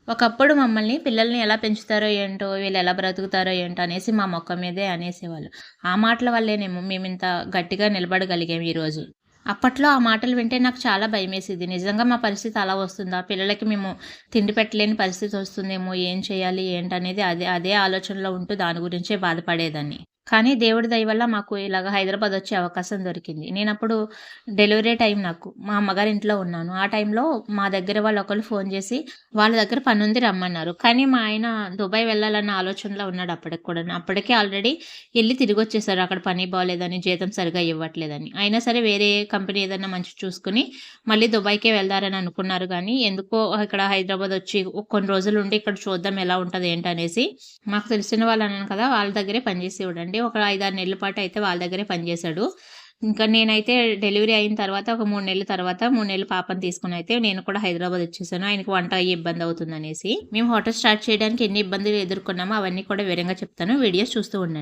ఒకప్పుడు మమ్మల్ని పిల్లల్ని ఎలా పెంచుతారో ఏంటో, వీళ్ళు ఎలా బ్రతుకుతారో ఏంటో అనేసి మా మొఖం మీదే అనేసేవాళ్ళు. ఆ మాటల వల్లేనేమో మేమింత గట్టిగా నిలబడగలిగాం ఈరోజు. అప్పట్లో ఆ మాటలు వింటే నాకు చాలా భయమేసేది. నిజంగా మా పరిస్థితి అలా వస్తుందా? పిల్లలకి మేము తిండి పెట్టలేని పరిస్థితి వస్తుందేమో, ఏం చేయాలి ఏంటనేది అదే అదే ఆలోచనలో ఉంటూ దాని గురించే బాధపడేదాన్ని. కానీ దేవుడి దయ వల్ల మాకు ఇలాగ హైదరాబాద్ వచ్చే అవకాశం దొరికింది. నేనప్పుడు డెలివరీ టైం నాకు. మా అమ్మగారింట్లో ఉన్నాను. ఆ టైంలో మా దగ్గర వాళ్ళు ఒకళ్ళు ఫోను చేసి, వాళ్ళ దగ్గర పనుంది రమ్మన్నారు. కానీ మా ఆయన దుబాయ్ వెళ్ళాలన్న ఆలోచనలో ఉన్నాడు అప్పటికి కూడాను. అప్పటికే ఆల్రెడీ ఎళ్లి తిరిగొచ్చేసారు. అక్కడ పని బాలేదని, జీతం సరిగ్గా ఇవ్వట్లేదని. అయినా సరే వేరే కంపెనీ ఏదన్నా మంచిది చూసుకొని, మళ్ళీ దుబాయ్‌కే వెళ్దారని అనుకున్నారు గానీ, ఎందుకో ఇక్కడ హైదరాబాద్ వచ్చి కొన్ని రోజులుండి ఇక్కడ చూద్దాం ఎలా ఉంటది ఏంటనేసి, మాకు తెలిసిన వాళ్ళన్నాను కదా! వాళ్ళ దగ్గరే పనిచేసేవాడండి. ఒక 5, 6 నెలల పాటయితే వాళ్ళ దగ్గరే పనిచేశాడు. ఇంకా నేనైతే డెలివరీ అయిన తర్వాత ఒక 3 నెలల తర్వాత 3 నెలల పాపని తీసుకొనైతే నేను కూడా హైదరాబాద్ వచ్చేసాను. ఆయనకి వంట అయ్యే ఇబ్బందవుతుందనేసి. మేము హోటల్ స్టార్ట్ చేయడానికి ఎన్ని ఇబ్బందులు ఎదుర్కొన్నామో అవన్నీ కూడా వివరంగా చెప్తాను. వీడియోస్ చూస్తూ ఉండండి.